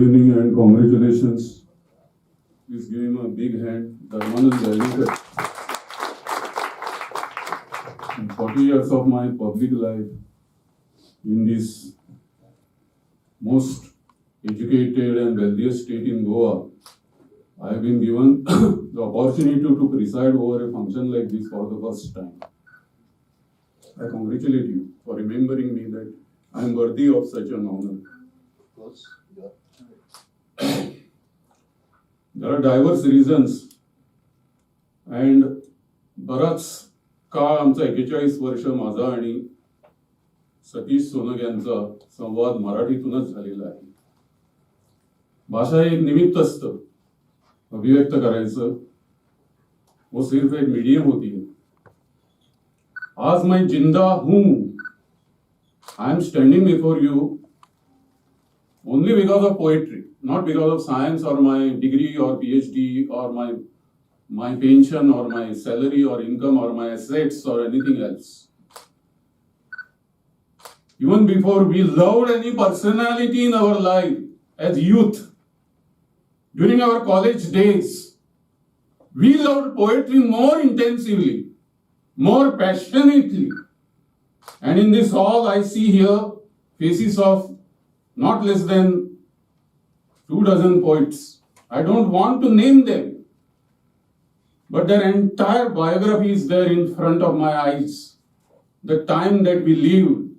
Good evening and congratulations. Please give him a big hand. Dharmanand Jallikar. In 40 years of my public life in this most educated and wealthiest state in Goa, I have been given the opportunity to preside over a function like this for the first time. I congratulate you for remembering me that I am worthy of such an honor. Of course, There are diverse reasons and बराच काळ आमचा 41 वर्ष माझा आणि सतीश सोनक यांचा संवाद मराठीतूनच झालेला आहे. भाषा एक निमित्त असतं अभिव्यक्त करायचं, वो सिर्फ एक मीडियम होती है. आज मैं जिंदा हूं. I am standing before you only because of poetry, not because of science or my degree or PhD or my pension or my salary or income or my assets or anything else. Even before we loved any personality in our life as youth, during our college days, we loved poetry more intensively, more passionately. And in this hall, I see here faces of not less than 24 poets. I don't want to name them, but their entire biography is there in front of my eyes. The time that we lived,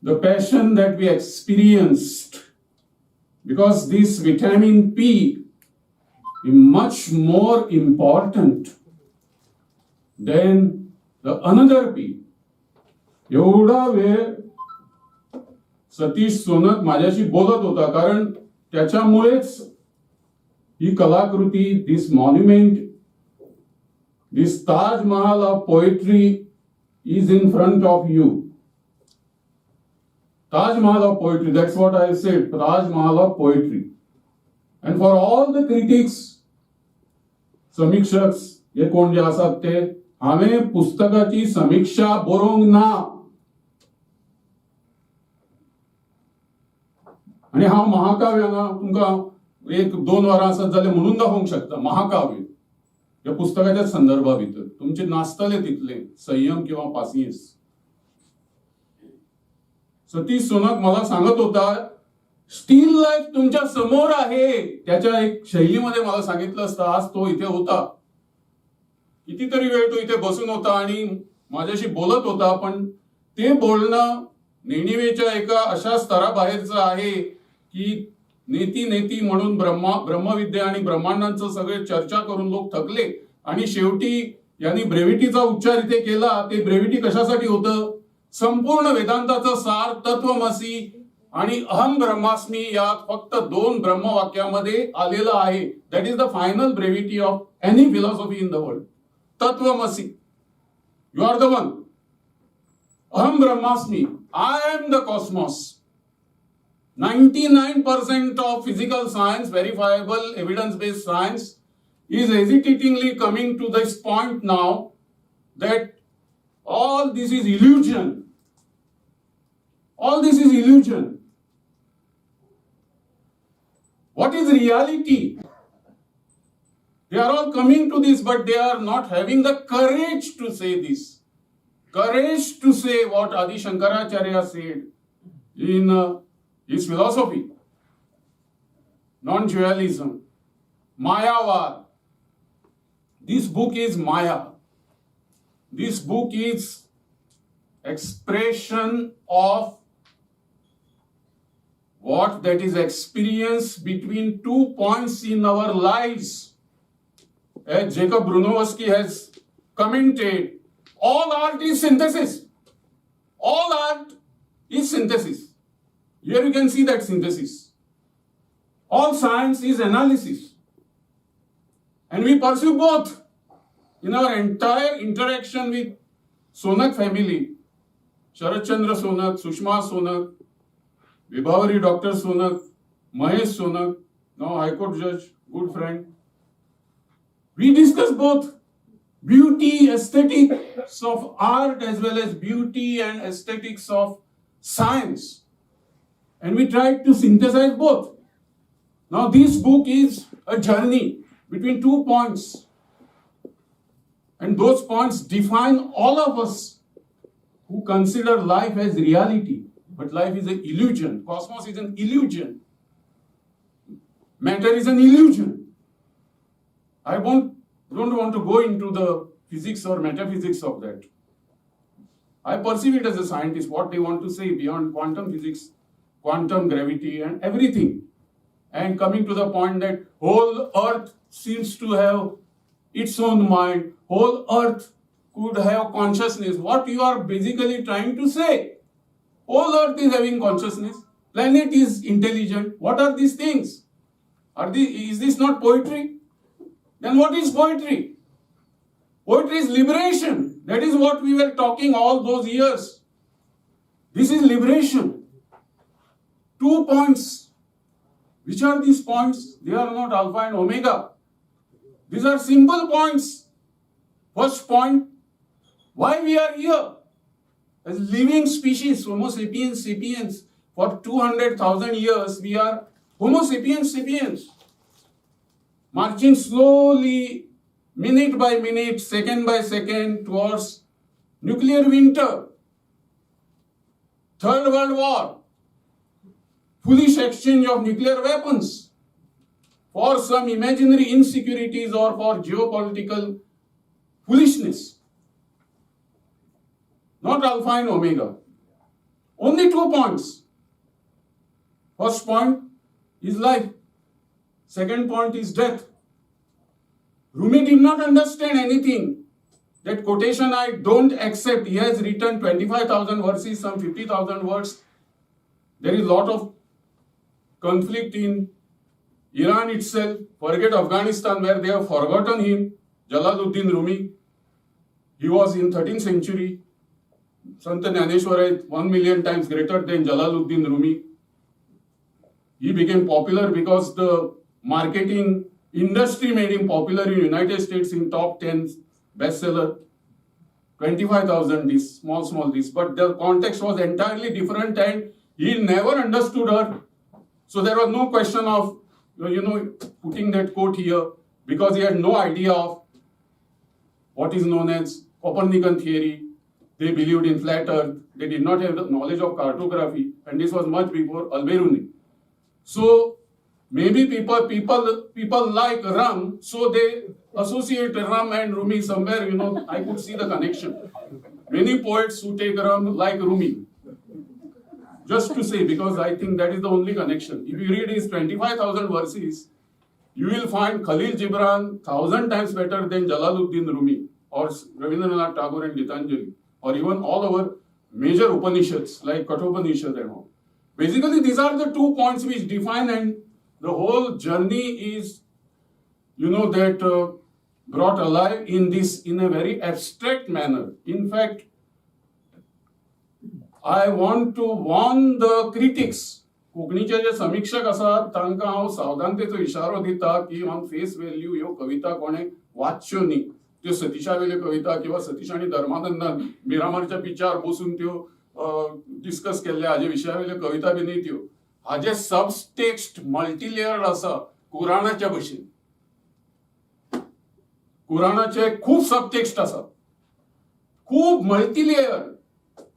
the passion that we experienced, because this vitamin P is much more important than the another P. एवढा वेळ सतीश सोनक माझ्याशी बोलत होता, कारण त्याच्यामुळेच ही कलाकृती, this monument, this Taj Mahal of poetry is in front of you. Taj Mahal of poetry, that's what I said, Taj Mahal of poetry. And for all the critics, समीक्षक हे कोण जे आसात ते, हांवें पुस्तकाची समीक्षा बरोवंक ना. आणि हांव महाकाव्य हांगा तुमकां 1-2 वरां आसत जाल्यार म्हणून दाखोवंक शकता. महाकाव्य ह्या पुस्तकाच्या संदर्भा भितर तुमचे नासतले तितले संयम किंवा पासियन्स. सतीश सोनक मला सांगत होता, स्टील लाईफ तुमच्या समोर आहे. त्याच्या एक शैलीमध्ये मला सांगितलं असतं. आज तो इथे होता, कितीतरी वेळ तो इथे बसून होता आणि माझ्याशी बोलत होता, पण ते बोलणं नेणिवेच्या एका अशा स्तराबाहेरचं आहे की नेती म्हणून ब्रह्मविद्या आणि ब्रह्मांडांचं सगळे चर्चा करून लोक थकले. आणि शेवटी यांनी ब्रेव्हिटीचा उच्चार इथे केला. ते ब्रेव्हिटी कशासाठी होतं? संपूर्ण वेदांताचं सार तत्वमसी आणि अहम ब्रह्मास्मी या फक्त 2 ब्रह्मवाक्यामध्ये आलेलं आहे. That is the final brevity of any philosophy in the world. तत्वमसी, यू आर द वन. अहम ब्रह्मास्मी, I am the cosmos. 99% of physical science, verifiable evidence-based science, is hesitatingly coming to this point now that all this is illusion. All this is illusion. What is reality? They are all coming to this, but they are not having the courage to say this. Courage to say what Adi Shankaracharya said in his philosophy. Non-dualism, Mayavad. This book is Maya. This book is expression of what that is experience between 2 points in our lives. As Jacob Brunowski has commented, all art is synthesis. All art is synthesis. Here you can see that synthesis. All science is analysis. And we pursue both in our entire interaction with Sonak family. Sharat Chandra Sonak, Sushma Sonak, Vibhavari Dr. Sonak, Mahesh Sonak, now High Court Judge, good friend. We discuss both beauty, aesthetics of art as well as beauty and aesthetics of science. And we tried to synthesize both. Now this book is a journey between 2 points, and those points define all of us who consider life as reality. But life is an illusion. Cosmos is an illusion. Matter is an illusion. I don't want to go into the physics or metaphysics of that. I perceive it as a scientist, what they want to say beyond quantum physics, quantum gravity and everything. And coming to the point that whole earth seems to have its own mind, whole earth could have consciousness. What you are basically trying to say? Whole earth is having consciousness, planet is intelligent. What are these things? Is this not poetry? Then what is poetry? Poetry is liberation. That is what we were talking all those years. This is liberation. 2 points. Which are these points? They are not alpha and omega. These are simple points. First point, why we are here? As living species, Homo sapiens sapiens, for 200,000 years we are Homo sapiens sapiens. Marching slowly, minute by minute, second by second, towards nuclear winter, Third World War, foolish exchange of nuclear weapons for some imaginary insecurities or for geopolitical foolishness. Not alpha and omega. Only 2 points. First point is life. Second point is death. Rumi did not understand anything. That quotation I don't accept. He has written 25,000 verses, some 50,000 words. There is a lot of conflict in Iran itself. Forget Afghanistan where they have forgotten him. Jalaluddin Rumi. He was in 13th century. Sant Jnaneshwar is 1 million times greater than Jalaluddin Rumi. He became popular because the marketing industry made him popular in United States in top 10 bestseller. 25,000 this, small this. But the context was entirely different and he never understood her. So there was no question of, putting that quote here because he had no idea of what is known as Copernican theory. They believed in flat earth. They did not have the knowledge of cartography. And this was much before Al-Biruni. So maybe people like rum, so they associate rum and Rumi somewhere, I could see the connection. Many poets who take rum like Rumi. Just to say, because I think that is the only connection. If you read his 25,000 verses, you will find Khalil Gibran 1,000 times better than Jalaluddin Rumi or Rabindranath Tagore and Gitanjali or even all our major Upanishads like Kathopanishad and all. Basically, these are the 2 points which define, and the whole journey is, brought alive in a very abstract manner. In fact, I want to warn the critics. कोंकणीचे जे समीक्षक आसात तांकां हांव सावधानतेचो इशारो दिता की on face value ह्यो कविता कोणे वाचच्यो न्ही. त्यो सतीशा वेल्यो कविता किंवा सतीश आनी धर्मानंदान मिरामारच्या पिचार बसून त्यो डिस्कस केल्ल्या हाजे विशयावेल्यो कविता बी न्ही त्यो. हाजे सबटेक्स्ट मल्टीलेयर्ड आसा कुराणाच्या भशेन. कुराणाचे खूब सबटेक्स्ट आसा, खूब multilayer.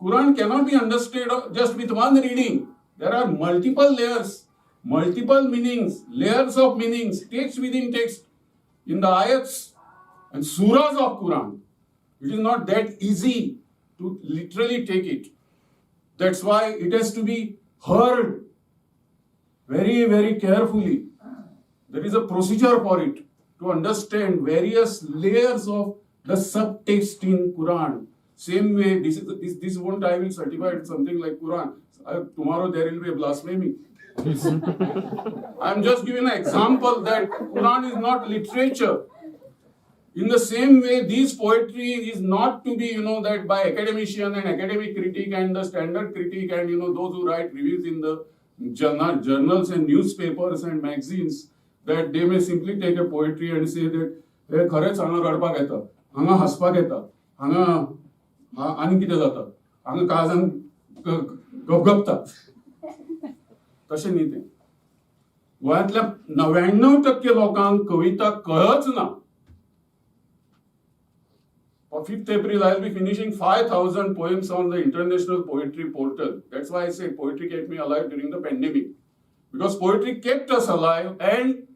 Quran cannot be understood just with one reading. There are multiple layers, multiple meanings, layers of meanings, text within text in the ayats and surahs of Quran. It is not that easy to literally take it. That's why it has to be heard very, very carefully. There is a procedure for it to understand various layers of the subtext in Quran. Same way, this won't I will certify it something like Quran. Tomorrow there will be a blasphemy. I'm just giving an example that Quran is not literature. In the same way, this poetry is not to be, that by academician and academic critic and the standard critic and, those who write reviews in the journals and newspapers and magazines, that they may simply take a poetry and say that, हे खरेच हांगा रडपाक येता, हांगा हसपाक येता, हांगा आनी कितें जाता, हांगा काळजान गपगपता. तशें न्ही तें. गोयातल्या 99% लोकांक कविता कळच ना. On 5th April, I'll be finishing 5,000 poems on the International Poetry Portal. That's why I say poetry kept me alive during the pandemic. Because poetry kept us alive and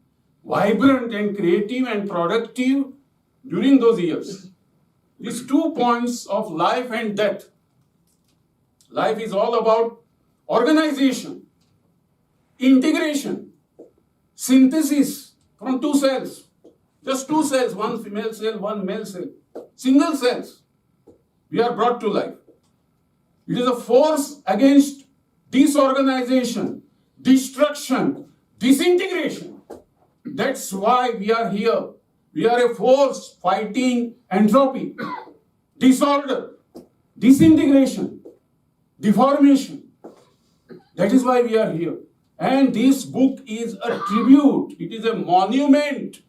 vibrant and creative and productive during those years. These 2 points of life and death. Life is all about organization, integration, synthesis from 2 cells. Just 2 cells, 1 female cell, 1 male cell. Single cells. We are brought to life. It is a force against disorganization, destruction, disintegration. That's why we are here. We are a force fighting entropy, disorder, disintegration, deformation. That is why we are here. And this book is a tribute. It is a monument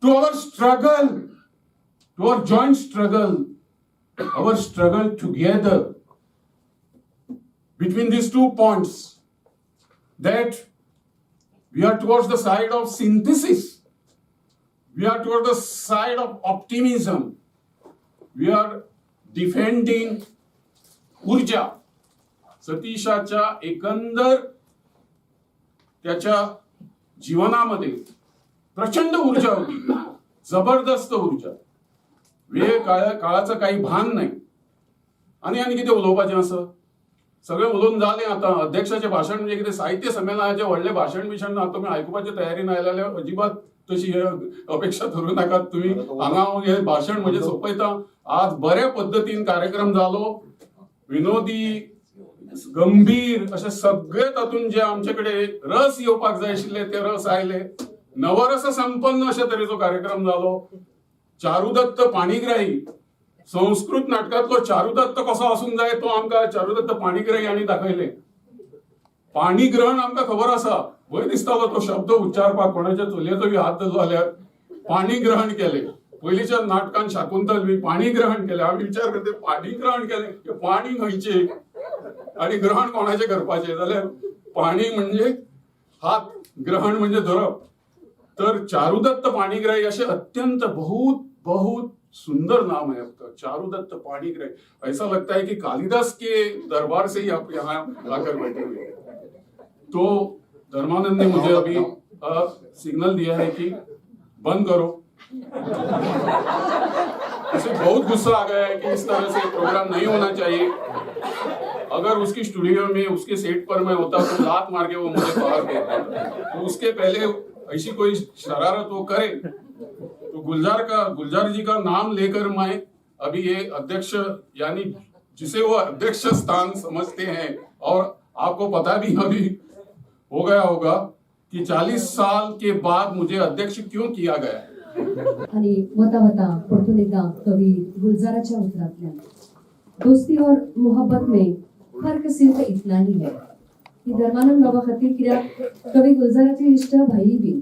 to our struggle, to our joint struggle, our struggle together between these 2 points, that we are towards the side of synthesis, we are towards the side of optimism, we are defending ऊर्जा. सतीशाच्या एकंदर त्याच्या जीवनामध्ये प्रचंड ऊर्जा होती, जबरदस्त ऊर्जा. वेळ काळाचं काही भान नाही. आणि किती उलोवपाचें असं सगळें उलोवन जालें. आता अध्यक्षाचें भाशण म्हणजे कितें साहित्य संमेलनाचें व्हडलें भाशण बिशण ना. तुमी आयकुपाचे तयारीन आयले जाल्यार अजिबात तशी अपेक्षा धरू नाकात तुमी. हांगा हे भाशण म्हणजे सोंपयता. आज बऱ्या पद्दतीन कार्यक्रम जालो, विनोदी, गंभीर अशें सगळे तातूंत जे आमचे कडेन रस येवपाक जाय आशिल्ले ते रस आयले. नवरस संपन्न अशा तरेचो कार्यक्रम जालो. चारुदत्त पाणीग्राही, संस्कृत नाटकातलो चारुदत्त कसो आसूंक जाय तो आमकां चारुदत्त पाणीग्राही हांणी दाखयलें. पाणीग्रहण आमकां खबर आसा, भंय दिसतालो तो शब्द उच्चारपाक. कोणाच्या चलयेचो बी हात धरलो जाल्यार पाणीग्रहण केलें. पयलींच्या नाटकांत शाकुंतल बी पाणीग्रहण केलें. आमी विचार करता पाणीग्रहण केलें, पाणी खंयचें आनी ग्रहण कोणाचें करपाचें. जाल्यार पाणी म्हणजे हात, ग्रहण म्हणजे धरप. तर चारुदत्त पाणीग्राही असे अत्यंत बहुत बहुत सुंदर नाम है आपका, चारुदत्त पाणीग्राही. ऐसा लगता है कि कालिदास के दरबार से ही आप यहाँ आकर बैठे हुए. तो धर्मानंद ने मुझे अभी सिग्नल दिया है कि बंद करो. उसे बहुत गुस्सा आ गया है कि इस तरह से प्रोग्राम नहीं होना चाहिए. अगर उसकी स्टूडियो में उसके सेट पर मैं होता तो लात मार के वो मुझे बाहर फेंकता. तो उसके पहले ऐसी कोई शरारत वो करे तो गुलजार जी का नाम लेकर मैं अभी ये अध्यक्ष यानी जिसे वो अध्यक्ष स्थान समझते हैं, और आपको पता भी अभी हो गया होगा कि 40 साल के बाद मुझे अध्यक्ष क्यों किया गया. आणि वता परतून एकदा कवी गुलजाराच्या उतरातल्यान, दोस्ती और मोहब्बत में फर्क सिर्फ इतना ही है की धर्मानंद बाबा खातीर कित्याक कवी गुलजाराचे इश्ट भाई बी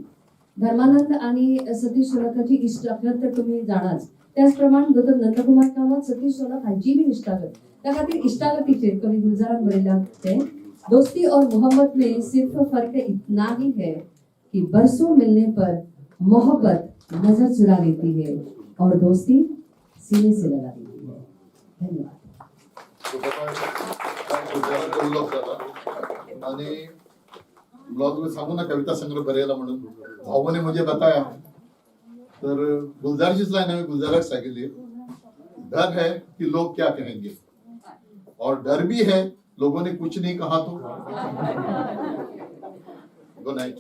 धर्मानंद आणि सतीश सोनकाची इश्टागत तर तुम्ही जाणाच. त्याचप्रमाणे डॉक्टर नंदकुमार कामत सतीश सोनक हांची बी इश्टागत. त्या खातीर इश्टागतीचेर कवी गुलजारान बरयल्या ते, दोस्ती और मोहब्बत में सिर्फ फर्क इतना ही है कि बरसों मिलने पर मोहब्बत नजर चुरा लेती है और दोस्ती सीने से लगा देती है. धन्यवाद. आणि ब्लॉग में सांगू ना कविता संग्रह बरेला म्हणून भाऊ ने मुझे बताया. तर गुलजारचीच लाइन है, गुलजारक सांगितली, डर है कि लोग क्या कहेंगे और डर भी है लोगों ने कुछ नहीं कहा तो. Good night.